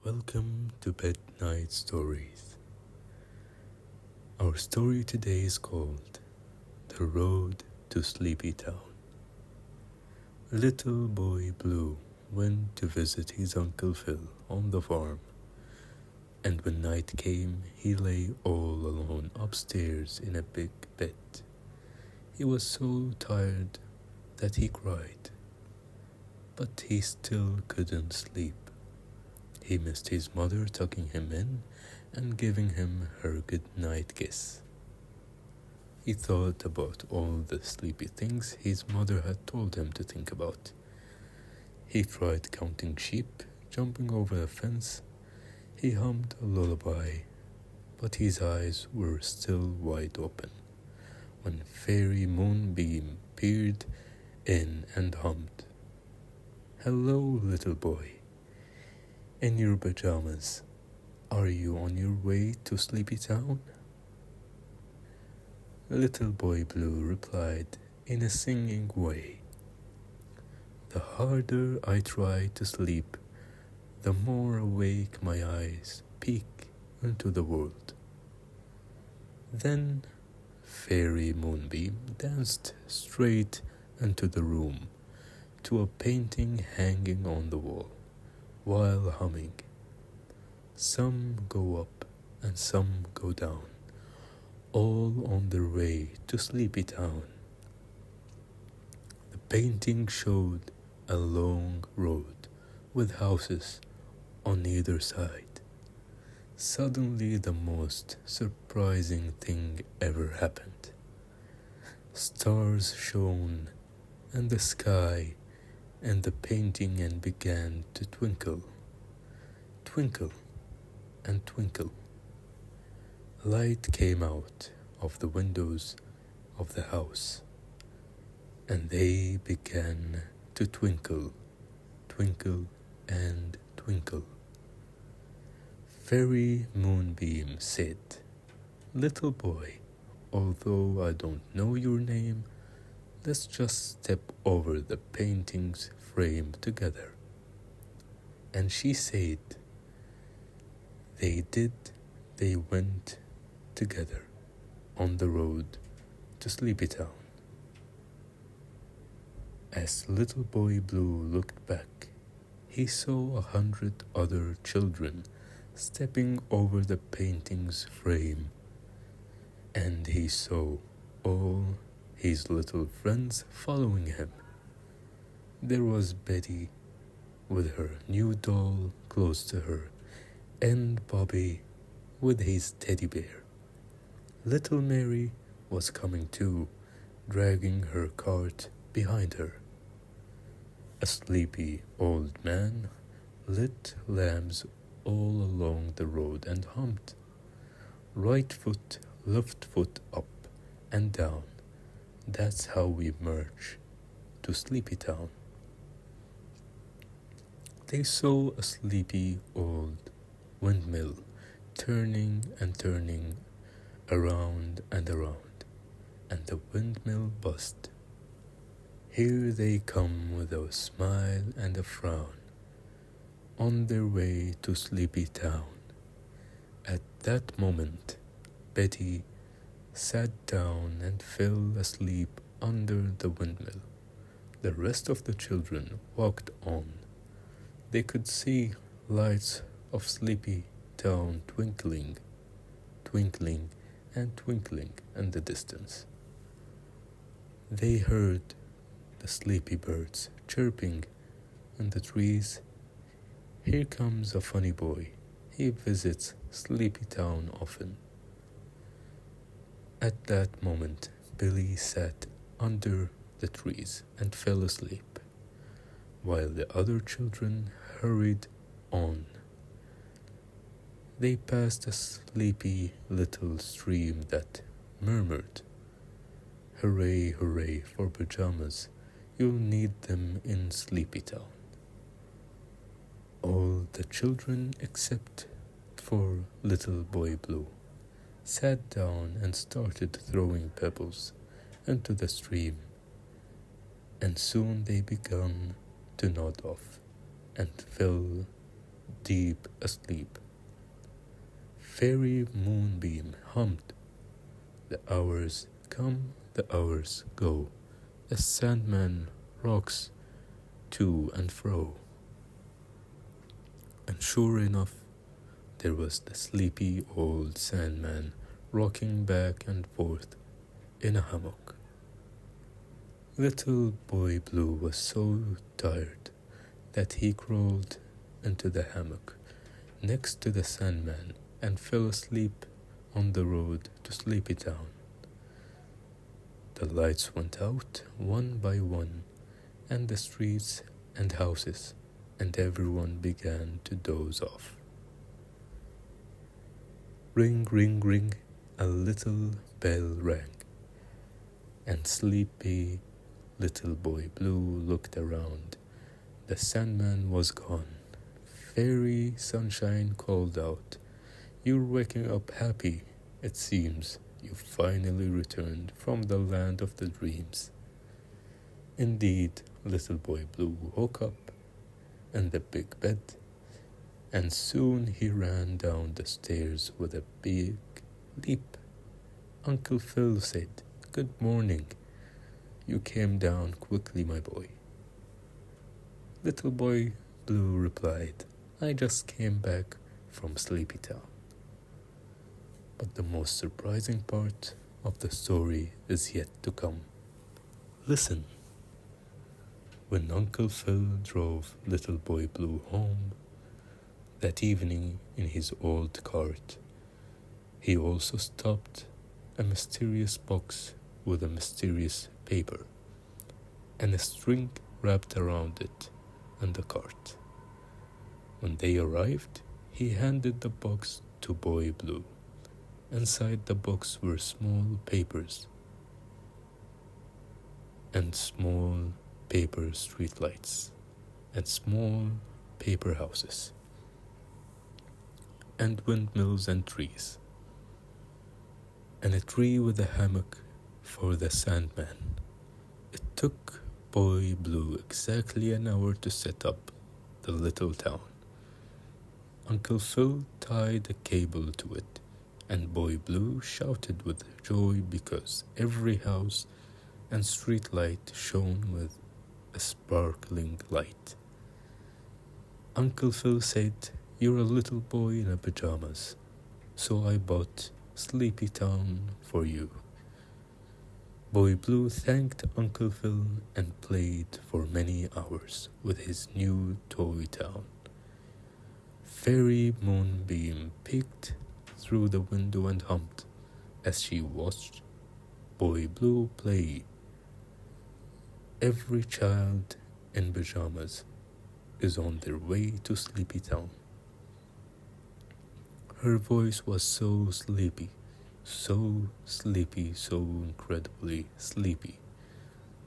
Welcome to Bednight Stories. Our story today is called The Road to Sleepy Town. Little boy Blue went to visit his Uncle Phil on the farm, and when night came, he lay all alone upstairs in a big bed. He was so tired that he cried, but he still couldn't sleep. He missed his mother tucking him in and giving him her good night kiss. He thought about all the sleepy things his mother had told him to think about. He tried counting sheep, jumping over a fence. He hummed a lullaby, but his eyes were still wide open when Fairy Moonbeam peered in and hummed, "Hello, little boy. In your pajamas, are you on your way to Sleepy Town?" Little Boy Blue replied in a singing way, "The harder I try to sleep, the more awake my eyes peek into the world." Then Fairy Moonbeam danced straight into the room to a painting hanging on the wall, while humming, "Some go up and some go down, all on their way to Sleepy Town." The painting showed a long road with houses on either side. Suddenly the most surprising thing ever happened. Stars shone in the sky and the painting and began to twinkle, twinkle and twinkle. Light came out of the windows of the house, and they began to twinkle, twinkle and twinkle. Fairy Moonbeam said, "Little boy, although I don't know your name, let's just step over the painting's frame together." And she said, they went together on the road to Sleepy Town. As Little Boy Blue looked back, he saw 100 other children stepping over the painting's frame, and he saw all his little friends following him. There was Betty with her new doll close to her, and Bobby with his teddy bear. Little Mary was coming too, dragging her cart behind her. A sleepy old man lit lamps all along the road and hummed, "Right foot, left foot, up and down. That's how we march to Sleepy Town." They saw a sleepy old windmill turning and turning around and around, and the windmill buzzed. "Here they come with a smile and a frown, on their way to Sleepy Town." At that moment, Betty sat down and fell asleep under the windmill. The rest of the children walked on. They could see lights of Sleepy Town twinkling, twinkling and twinkling in the distance. They heard the sleepy birds chirping in the trees. "Here comes a funny boy. He visits Sleepy Town often." At that moment, Billy sat under the trees and fell asleep, while the other children hurried on. They passed a sleepy little stream that murmured, "Hooray, hooray for pajamas. You'll need them in Sleepy Town." All the children, except for Little Boy Blue, sat down and started throwing pebbles into the stream, and soon they began to nod off and fell deep asleep. Fairy moonbeam hummed. The hours come, the hours go. The Sandman rocks to and fro. And sure enough, there was the sleepy old Sandman rocking back and forth in a hammock. Little Boy Blue was so tired that he crawled into the hammock next to the Sandman and fell asleep on the road to Sleepy Town. The lights went out one by one, and the streets and houses, and everyone began to doze off. Ring, ring, ring, a little bell rang, and sleepy Little Boy Blue looked around. The Sandman was gone. Fairy Sunshine called out, "You're waking up happy, it seems. You finally returned from the land of the dreams." Indeed, Little Boy Blue woke up in the big bed, and soon he ran down the stairs with a big leap. Uncle Phil said, "Good morning. You came down quickly, my boy." Little Boy Blue replied, "I just came back from Sleepy Town." But the most surprising part of the story is yet to come. Listen. When Uncle Phil drove Little Boy Blue home that evening in his old cart, he also stopped a mysterious box with a mysterious paper and a string wrapped around it in the cart. When they arrived, he handed the box to Boy Blue. Inside the box were small papers and small paper streetlights and small paper houses and windmills and trees, and a tree with a hammock for the Sandman. It took Boy Blue exactly an hour to set up the little town. Uncle Phil tied a cable to it, and Boy Blue shouted with joy because every house and street light shone with a sparkling light. Uncle Phil said, "You're a little boy in pajamas, so I bought Sleepy Town for you." Boy Blue thanked Uncle Phil and played for many hours with his new toy town. Fairy Moonbeam peeked through the window and hummed as she watched Boy Blue play. Every child in pajamas is on their way to Sleepy Town. Her voice was so sleepy, so sleepy, so incredibly sleepy,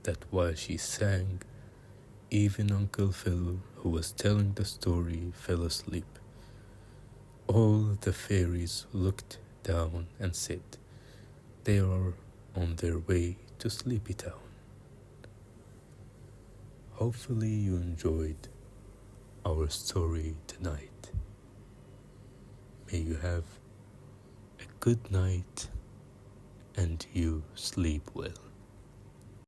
that while she sang, even Uncle Phil, who was telling the story, fell asleep. All the fairies looked down and said, "They are on their way to Sleepy Town." Hopefully you enjoyed our story tonight. May you have a good night and you sleep well.